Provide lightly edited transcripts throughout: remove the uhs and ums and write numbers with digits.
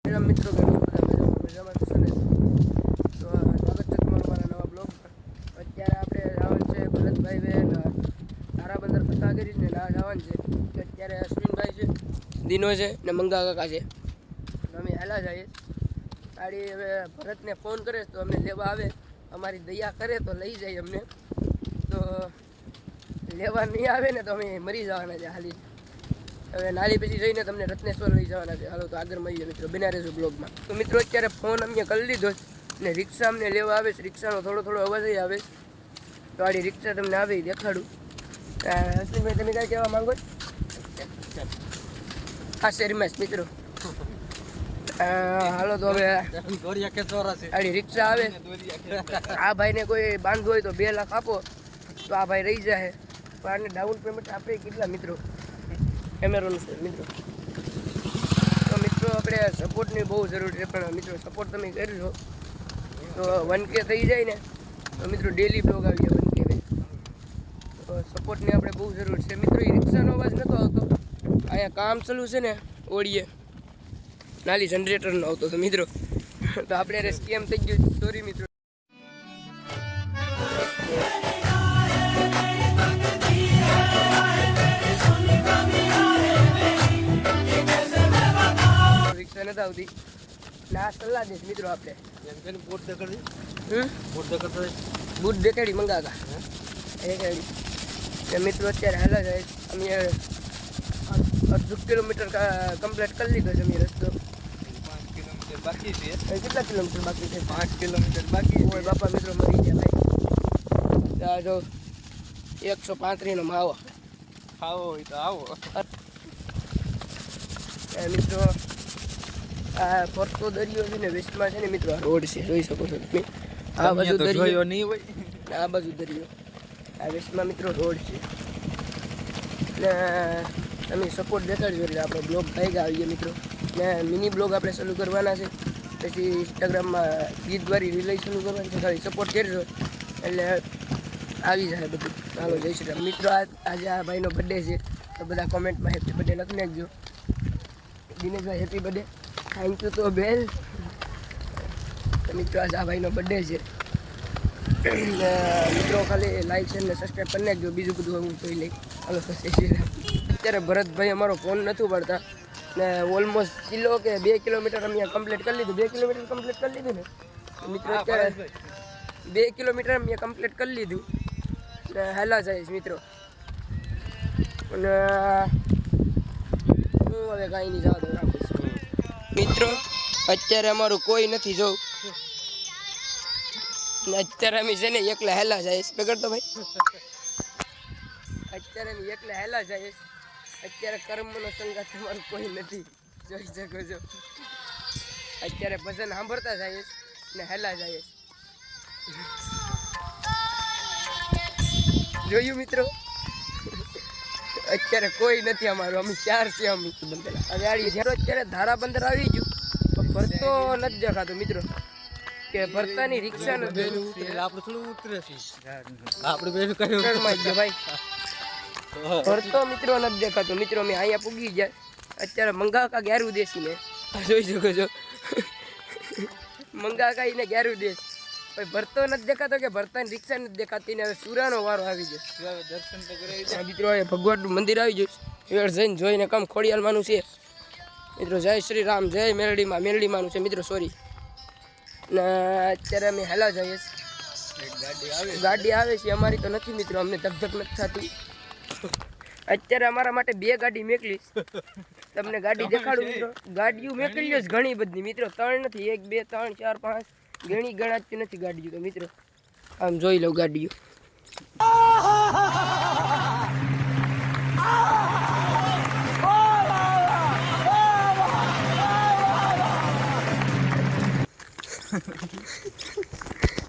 મિત્રો મજામાં થશે ને તો સ્વાગત છે તમારું મારા નવા બ્લોગમાં. અત્યારે આપણે જવાનું છે ભરતભાઈ બેન તારાબંદર પતાગીરી ને ના જવાનું છે. અત્યારે અશ્વિનભાઈ છે, દિનો છે ને મંગા કાકા છે. અમે હેલા જઈએ ગાડી. હવે ભરતને ફોન કરે તો અમને લેવા આવે, અમારી દયા કરે તો લઈ જાય અમને, તો લેવા નહીં આવે ને તો અમે મરી જવાના છે હાલી. હવે નાલી પછી જઈને તમને રત્નેશ્વર લઈ જવાના છે. હાલો તો આગળ મળીએ મિત્રો, બિના રહેજો બ્લોગમાં. તો મિત્રો અત્યારે ફોન અમે કરી લીધો ને રિક્ષા અમને લેવા આવે છે. રિક્ષાનો થોડો અવાજ આવે તો આડી રિક્ષા તમને આવી દેખાડું. અશ્વિનભાઈ તમે કાંઈ કહેવા માંગો છો? આ શેરીમાં મિત્રો હાલો તો હવે આડી રિક્ષા આવે. આ ભાઈને કોઈ બાંધવું હોય તો 2 લાખ આપો તો આ ભાઈ રહી જાય. પણ આને ડાઉન પેમેન્ટ આપે કેટલા મિત્રો? કેમેરાનું છે મિત્રો. તો મિત્રો આપણે સપોર્ટની બહુ જરૂર છે, પણ મિત્રો સપોર્ટ તમે કરજો તો 1K થઈ જાય ને તો મિત્રો ડેલી બ્લોગ આવી જાય 1K. તો સપોર્ટની આપણે બહુ જરૂર છે મિત્રો. એ રિક્ષાનો અવાજ નહોતો આવતો, અહીંયા કામ ચાલુ છે ને ઓળીએ નાલી જનરેટરનો આવતો હતો મિત્રો. તો આપણે સ્કેમ થઈ ગયું, સોરી મિત્રો. નથી આવતી ના સલાહ દઈશ મિત્રો. આપણે બૂટ દેખાડી મંગાતા એ મિત્રો અત્યારે હાલા જાય. અમે 18 કિલોમીટર કમ્પ્લીટ કરી લીધો છે અમે રસ્તો. 5 કિલોમીટર બાકી છે. કેટલા કિલોમીટર બાકી છે? 5 કિલોમીટર બાકી. હોય બાપા મિત્રો મરી ગયા ભાઈ. જો 135 નો માવો આવો હોય તો આવો મિત્રો. આ ફરતો દરિયો છે ને વેસ્ટમાં છે ને મિત્રો. આ રોડ છે, જોઈ શકો છો તમે. આ બાજુ દરિયો નહીં હોય, આ બાજુ દરિયો. આ વેસ્ટમાં મિત્રો રોડ છે ને તમે સપોર્ટ દેખાડજો એટલે આપણે બ્લોગ ભાઈ આવીએ મિત્રો. ને મિની બ્લોગ આપણે ચાલુ કરવાના છે. પછી ઇન્સ્ટાગ્રામમાં ગીતવાળી રિલાઈ ચાલુ કરવાની છે. ખાલી સપોર્ટ કરજો એટલે આવી જાય બધું. ચાલો જય શ્રી રામ મિત્રો. આજે આ ભાઈનો બર્થડે છે તો બધા કોમેન્ટમાં હેપી બર્થડે લખી નાખજો. Dineshbhai happy birthday. Thank you તો બેન. મિત્રો આજે આ ભાઈનો બર્થડે છે. મિત્રો ખાલી લાઈક છે ને સબસ્ક્રાઈબ કરી નાખજો. બીજું બધું હું જોઈ લઈ. હાલો તો અત્યારે ભરતભાઈ અમારો ફોન નથી પડતા ને ઓલમોસ્ટ કિલો કે 2 કિલોમીટર અમે કમ્પ્લીટ કરી લીધું. 2 કિલોમીટર કમ્પ્લીટ કરી લીધું ને મિત્રો. અત્યારે 2 કિલોમીટર અમે કમ્પ્લીટ કરી લીધું ને હેલા જઈશ મિત્રો. અને હું હવે કાંઈ નહીં જવા દઉં રાખું મિત્રો. અત્યારે અમારું કોઈ નથી જોવું. અત્યારે અમે છે ને એકલા હેલા જઈશ. કરતો ભાઈ અત્યારે અમે એકલા હેલા જઈશ. અત્યારે કર્મનો સંગાત અમારું કોઈ નથી, જોઈ શકો છો. અત્યારે ભજન સાંભળતા જઈશ ને હેલા જઈશ. જોયું મિત્રો. અત્યારે કોઈ નથી અમારું. અમે 4 છે. અમે અત્યારે ધારાબંદર આવી ગયું પણ ભરતો નથી દેખાતો મિત્રો. કે ભરતાની રિક્ષા નથી. આપણે થોડું ઉતરે છે ભાઈ ભરતો મિત્રો નથી દેખાતો મિત્રો. અમે અહીંયા પૂગી જાય. અત્યારે મંગાકા 11 દેશી ને જોઈ શકો છો. મંગાકા ને 11 દેશ ભાઈ. ભરતો નથી દેખાતો કે ભરતાની રિક્ષા નથી દેખાતી ને હવે સુરાનો વારો આવી જશે. દર્શન તો કરાવી દે મિત્રો. ભગવાનનું મંદિર આવી જશે. વેળ જઈને જોઈને કામ ખોડિયાલમાંનું છે મિત્રો. જય શ્રી રામ, જય મેરડીમાંનું છે મિત્રો. સોરી ને અત્યારે અમે હેલા જઈએ. ગાડી આવે છે અમારી તો નથી મિત્રો. અમને ધકધક નથી થતી. અત્યારે અમારા માટે 2 ગાડી મેકલીશ. તમને ગાડી દેખાડું મિત્રો. ગાડીઓ મેકલી છે ઘણી બધી મિત્રો. 3 નથી, 1 2 3 4 5 ઘણી ગણાતી નથી ગાડીઓ તો મિત્રો. આમ જોઈ લઉં ગાડીઓ.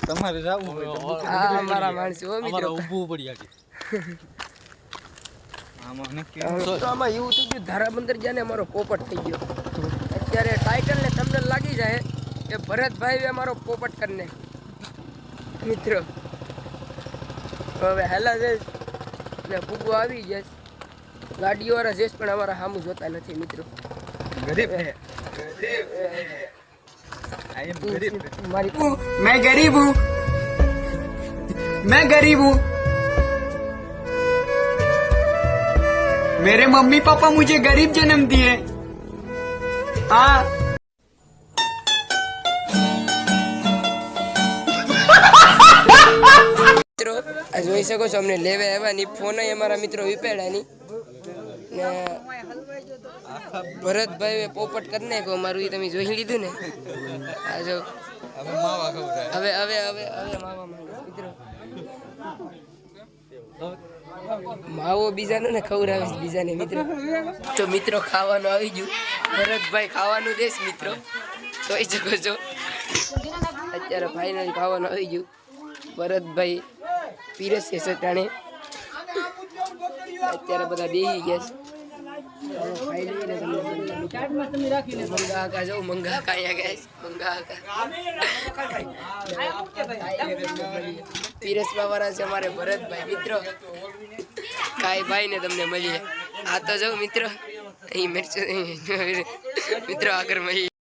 તમારે જાવું હા મારા માણસો મિત્રો. ઊભું પડી આજે આમાં એવું થઈ ગયું. ધારાબંદર જ્યાં અમારો પોપટ થઈ ગયો. અત્યારે ટાઇટલ ને થંબનેલ લાગી જાય કે ભરતભાઈ અમારો પોપટ કરીને મિત્રો. હવે હેલા જઈશ ને ફૂગો આવી જઈશ. ગાડીઓવાળા જઈશ પણ અમારા સામું જોતા નથી મિત્રો. ગરીબ મારી मैं गरीब हूँ मेरे मम्मी पापा मुझे गरीब जन्म दिए हाँ મિત્રો આ જોઈ શકો છો અમને લેવે આવ્યા ની ફોન અમારા મિત્રો વિપેડા ની ને ભરતભાઈ પોપટ કરી નાખ્યો અમારું એ તમે જોઈ લીધું ને આ જો હવે માવા ખવડાવે. હવે હવે હવે હવે માવા માંગે મિત્રો માવો બીજાનો ને ખવડાવે છે બીજાને મિત્રો તો મિત્રો ખાવાનું આવી ગયું ભરતભાઈ ખાવાનું દેશ મિત્રો જોઈ શકો છો અત્યારે ફાઇનલ ખાવાનું આવી ગયું ભરતભાઈ પીરસે સટાણે અત્યારે બધા બેસી ગયા છે ખાઈ લઈને તમને મંગા કા જાઓ મંગા કા અહીંયા ગયા છે મંગા કા પીરસવા વાળા છે અમારે ભરતભાઈ મિત્રો કાઈ ભાઈ ને તમને મળીએ આ તો જાઓ મિત્રો અહીં મિત્રો આગળ મળીએ